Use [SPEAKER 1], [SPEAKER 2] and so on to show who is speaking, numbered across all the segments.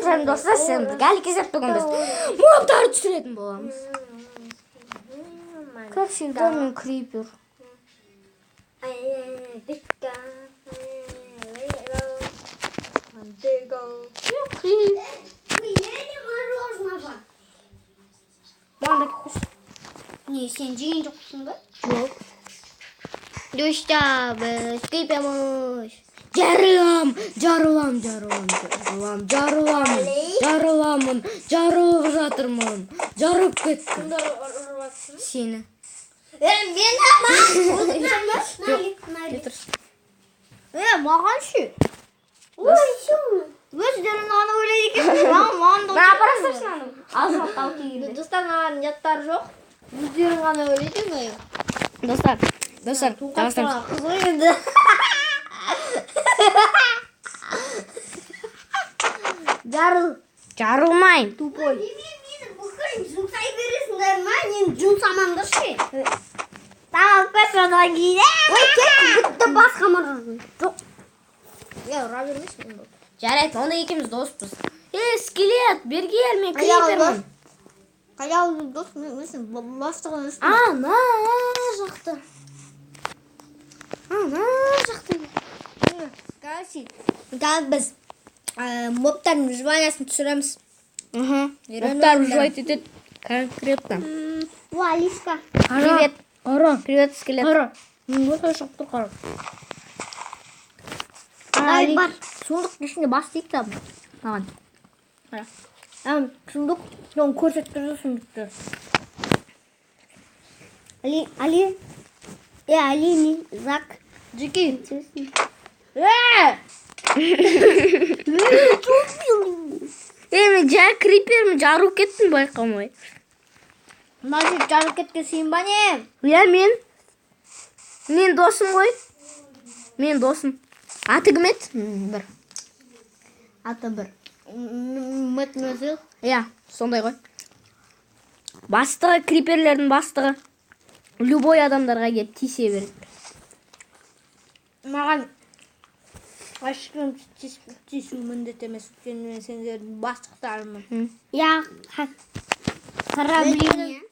[SPEAKER 1] Жарым достар, сендерге кезек бүгін біз мобтарды түсіретін боламыз. Как всегда, мен крипер.
[SPEAKER 2] Не, сен жеген жоқсың ба?
[SPEAKER 1] Жоқ.
[SPEAKER 2] Достар, біз крипеміз.
[SPEAKER 1] Жарыламын, жарылып жатырмын, жарып кеттім. Сені.
[SPEAKER 2] Мен ama. Маған ше. Өздерің аны ойлайды екенсің. Маған да.
[SPEAKER 1] Апарасың сені. Ал келді.
[SPEAKER 2] Достар, маған жаттар жоқ. Өздерің аны ойлайды ма?
[SPEAKER 1] Достар, жалғастырамыз.
[SPEAKER 2] Қызық енді.
[SPEAKER 1] Жарылмайын.
[SPEAKER 2] Тупой. Мені бұқырын жұмсай бересіңдер ма? Мен жұмсамамды ше. Тамақ пес одан кейде. Ой, кет, бітті басқа мұрын. Жоқ. Ұра бермесін.
[SPEAKER 1] Жарайды, онда екеуміз доспыз. Скелет, берге ел, мен крипермін.
[SPEAKER 2] Қаяулы дос мүсін, бастығын үстін.
[SPEAKER 1] Ана жақты.
[SPEAKER 2] Короче, біз мобтардың выживаниясын түсіреміз.
[SPEAKER 1] Мобтар выживать етеді конкретно.
[SPEAKER 2] О, Алиска.
[SPEAKER 1] Привет. Привет, скелет.
[SPEAKER 2] Өте шықты қара. Ай, бар. Суындықтың ішінде бас дейік та. Маған. Қара. Суындық, соны көрсеттірді суындықты. Али. Али, Зак. Жеке.
[SPEAKER 1] Мен жай крипермін, жарып кеттім байқамай.
[SPEAKER 2] Мажет жарып кеткен сен ба не?
[SPEAKER 1] Я мен досым ғой. Мен досым. Аты кім еді? Бір.
[SPEAKER 2] Аты бір. Мэтмөзел.
[SPEAKER 1] Я, сондай ғой. Бастығы, криперлердің бастығы. Любой адамдарға келіп тисе береді.
[SPEAKER 2] Маған ашқым тису міндет емес. Мен сендердің бастықтарымын.
[SPEAKER 1] Я,
[SPEAKER 2] Храбрин.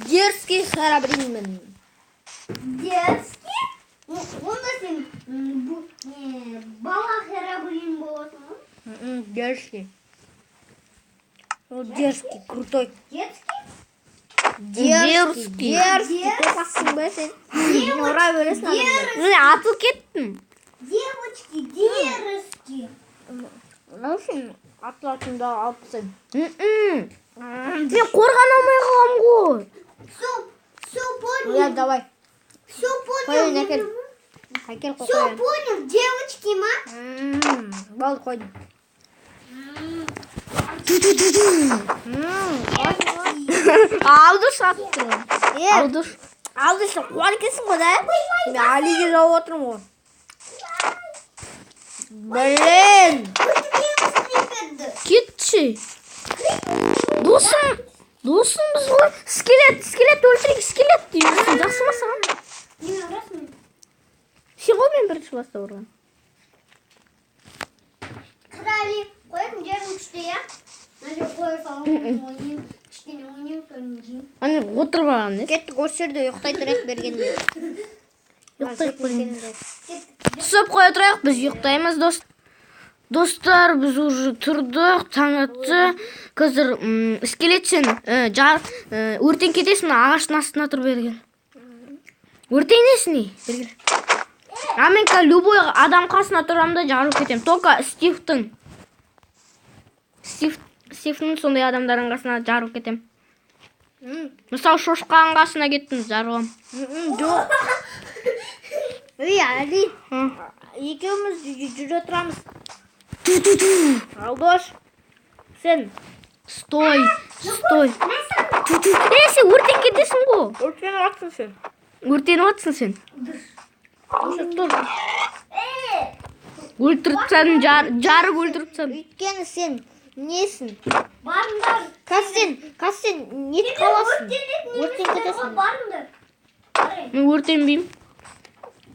[SPEAKER 2] Дерзкий храбринмін. Дерзкий? Онда сен бала храбрин боласың ғой?
[SPEAKER 1] Дерзкий. Дерзкий, крутой.
[SPEAKER 2] Дерзкий. Kopasың ба сен? Ұра бересің адамдар.
[SPEAKER 1] Атыл кеттім.
[SPEAKER 2] Девочки, дерзкий.
[SPEAKER 1] Наушын атылатында алыпсың. Мен қорған алмай қалам ғой.
[SPEAKER 2] Все понял.
[SPEAKER 1] Я, давай.
[SPEAKER 2] Все понял. Все понял, девочки, ма?
[SPEAKER 1] Балды қойдым. Алдыш аттым.
[SPEAKER 2] Алдыш қуар кесің ғой да? Мен Алиге жауып отырмын ғой.
[SPEAKER 1] Блин. Кетші. Досымыз ғой. Скелет өлтірек, скелет деймін. Жақсы ма саған? Сен ғой мен бірінші баста ұрған.
[SPEAKER 2] Қырали, қойып жерін күшті, я? Мәже қойып ойнайым, кішкене ойнайым, көрінейін.
[SPEAKER 1] Аны отырып алған, не?
[SPEAKER 2] Кеттік осы жерде ұйықтай тұрайық бергенде.
[SPEAKER 1] Ұйықтайық бергенде. Түсіп қоя тұрайық, біз ұйықтаймыз, достар, біз уже тұрдық, таң атты. Қазір скелет сен өртен кетесің, ағаштың астына тұр берген. Өртенесің не? Бергел. Мен любой адам қасына тұрамда жарып кетем. Только Стивтің сондай адамдардың қасына жарып кетем. Мысалы шошқаның қасына кеттім, жарғам.
[SPEAKER 2] Жоқ. Али, екеуміз жүре тұрамыз.
[SPEAKER 1] Алдош, сен стой. Сен өртен кетесің ғой. Өртеніп атсың сен. Өлтіріпсің, жарып өлтіріпсің.
[SPEAKER 2] Өйткені сен несін? Барыңдар. Қасын, нет қаласың? Өртен кетесің. Барыңдар.
[SPEAKER 1] Мен өртенбеймін.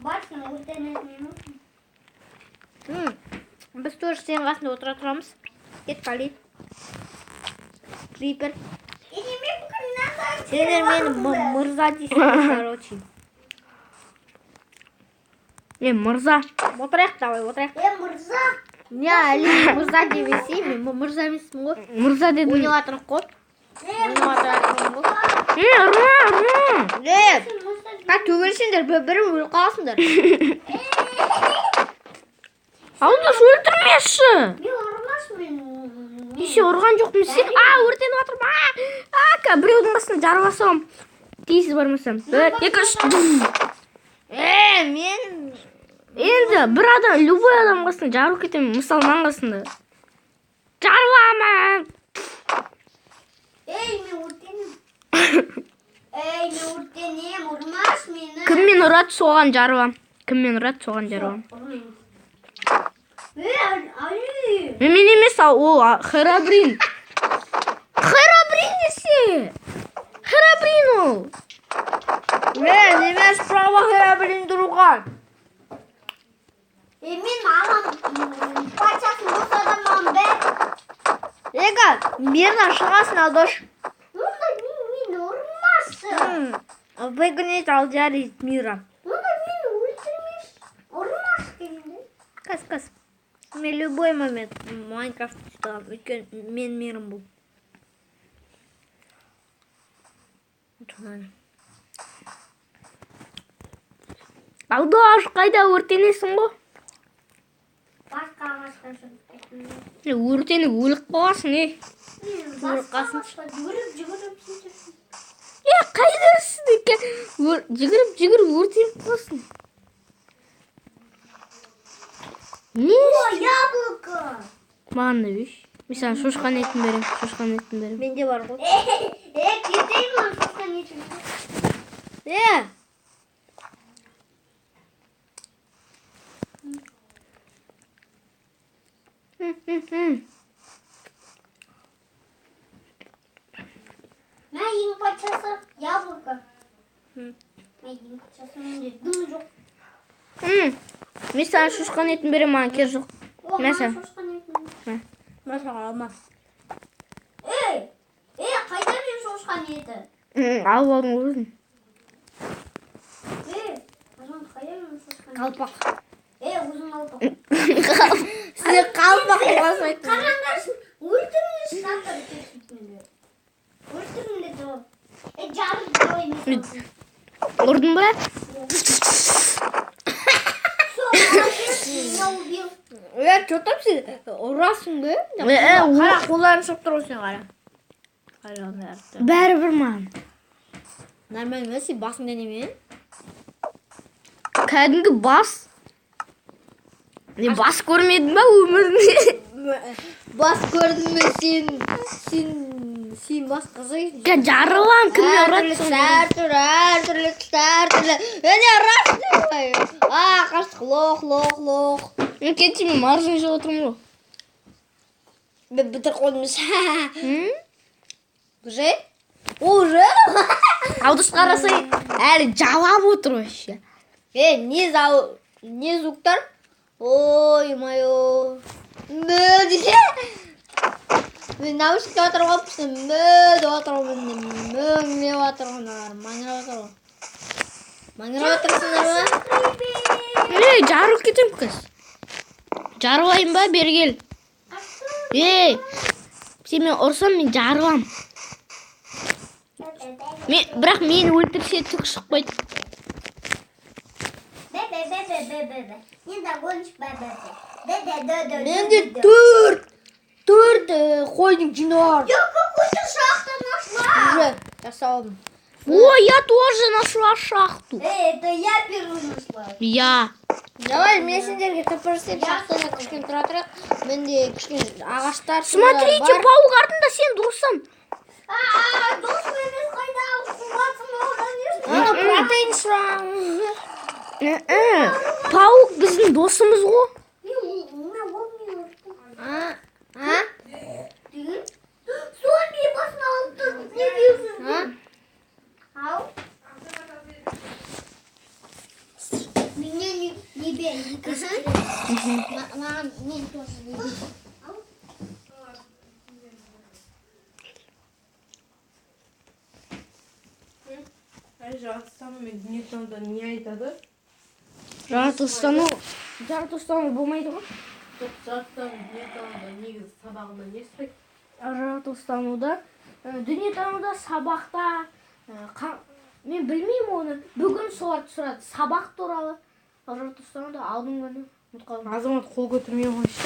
[SPEAKER 2] Барсың, өртенетмеймін. Біз тоже сенің қасында отыра тұрамыз.
[SPEAKER 3] Кет Кали. Крипер.
[SPEAKER 2] Ini men bukan nanda.
[SPEAKER 3] Сендер мені мырза дейсіңдер, короче.
[SPEAKER 1] Мырза.
[SPEAKER 3] Отырайық, давай, отырайық.
[SPEAKER 2] Мырза.
[SPEAKER 3] Не, әлі мырза демесей, мен мырза емеспін ғой.
[SPEAKER 1] Мырза дедім.
[SPEAKER 3] Ойнап жатырмық қой. Ойнап жатырмын ғой. Төгілсеңдер, бірін өліп қаласыңдар.
[SPEAKER 1] Алдаш өлтірмеші.
[SPEAKER 2] Мен ұрмашмын.
[SPEAKER 1] Еше ұрған жоқпын сен. Өртеніп жатырмын. Біреудің басына жарып алсам. Дейсіз бармасам. 1, 2, 3.
[SPEAKER 3] Мен...
[SPEAKER 1] Енді бір адам, любой адам қасына жарып кетемін. Мысалы, ман қасында. Жарып аламын.
[SPEAKER 2] Мен өртенем, ұрмаш мені.
[SPEAKER 1] Кіммен ұрады, соған жарып алам. Кіммен ұрады, соған жарып алам. Мен емес, ол Херабрин. Херабрин десе. Херабрин ол.
[SPEAKER 3] Немес права Херабрин тұруға.
[SPEAKER 2] Мен маған патшасын осы адамнан бәр.
[SPEAKER 3] Ега, берден шығасын алдош.
[SPEAKER 2] Онда мен ұрмашсың.
[SPEAKER 3] Выгонять алдияр из мира.
[SPEAKER 2] Онда мен өлтірмеш. Ұрмаш дегенде.
[SPEAKER 3] Кас. Мен любой момент Майнкрафт ұстағам. Өйткені мен мирім бұл.
[SPEAKER 1] Алдаш, қайда өртенесің ғой?
[SPEAKER 2] Басқа ағашқа шығып.
[SPEAKER 1] Өртеніп өліп қаласың,
[SPEAKER 2] Басқа ағашқа жүгіріп сөйтірсің.
[SPEAKER 1] Қайдасың екен? Жүгіріп өртеніп қаласың. Не?
[SPEAKER 2] Яблоко.
[SPEAKER 1] Маған да беш. Мен саған шошқан етін берем.
[SPEAKER 3] Менде бар ғой.
[SPEAKER 2] Кетейін ма шошқан етін? Мен ең патшасы яблоко. Мен ең патшасы менде дым жоқ.
[SPEAKER 1] Мен саған шошқан етін берем, маған кер жоқ.
[SPEAKER 2] Маған шошқан етін.
[SPEAKER 3] Масаға алма.
[SPEAKER 2] Қайда мен шошқан еті?
[SPEAKER 1] Алып алдың өзің.
[SPEAKER 2] Қайда мен шошқан еті?
[SPEAKER 3] Қалпақ.
[SPEAKER 2] Өзің алпақ.
[SPEAKER 3] Сіздер қалпақ боласың айтын.
[SPEAKER 2] Қараңдарсың, өлтіріңдер шатыр кетіп. Өлтіріңдер ол. Жарып давай мен.
[SPEAKER 1] Ұрдың ба?
[SPEAKER 2] Я убил.
[SPEAKER 3] Что там сен? Ұрасың ба? Қара, қоларын шығып тұр сен қара.
[SPEAKER 1] Бәрібір маған.
[SPEAKER 3] Нормально емес, сен басың денемен.
[SPEAKER 1] Кәдімгі бас. Бас көрмедің ба өміріңде?
[SPEAKER 3] Бас көрдің бе сен бас қызайсың.
[SPEAKER 1] Жарылам, кіммен ұратсың?
[SPEAKER 3] Әртүрлі. Әне ұрасың ғой. Қашты, лоқ.
[SPEAKER 1] Мен кетші, мен маржын жыл отырмын ғой.
[SPEAKER 3] Бітір қолымыз. Уже? Уже?
[SPEAKER 1] Алдыш қарасай, әлі жалап отыр өші.
[SPEAKER 3] Не звуктар? Ой-мойо. Мө десе. Мен наушникке отырып қалыппын. Мө деп отырмын. Мөңлеп отырғандар. Маңырап отырсыңдар ма?
[SPEAKER 1] Жарып кетем кіз. Жарылайын ба, бері кел. Сен мен ұрсам, мен жарылам. Бірақ мені өлтірсе түк шықпайды.
[SPEAKER 2] Не догонишь,
[SPEAKER 3] Менде төрт қойдың жыны бар.
[SPEAKER 2] Я какую-то шахту нашла.
[SPEAKER 3] Уже жасалдым.
[SPEAKER 1] О, я тоже нашла шахту.
[SPEAKER 2] Это я первую нашла.
[SPEAKER 1] Я.
[SPEAKER 3] Давай, мен сендерге тыпырсып шахтаны кішкене тұра тұрайық. Менде кішкене ағаштар.
[SPEAKER 1] Смотрите, паук артында сен досым.
[SPEAKER 2] Дос емес қайда суғатсың оған ешті.
[SPEAKER 3] Протеин сұрағым.
[SPEAKER 1] Паук біздің досымыз ғой.
[SPEAKER 2] Зомби басына алды. Не дейсің? Ау? Мне не бей. Маған мен тоже не бей.
[SPEAKER 4] жаратылыстану мен дүниетануда не айтады?
[SPEAKER 1] жаратылыстану болмайды ғой.
[SPEAKER 4] Жаратылыстану дүниетануда негізі сабағында не сұрайды?
[SPEAKER 1] Жаратылыстануда, дүниетануда сабақта, мен білмеймін оны. Бүгін соларды сұрады сабақ туралы. Жаратылыстануда алдың күні ұмытып қалдым.
[SPEAKER 4] Азамат қол көтермей қойшы.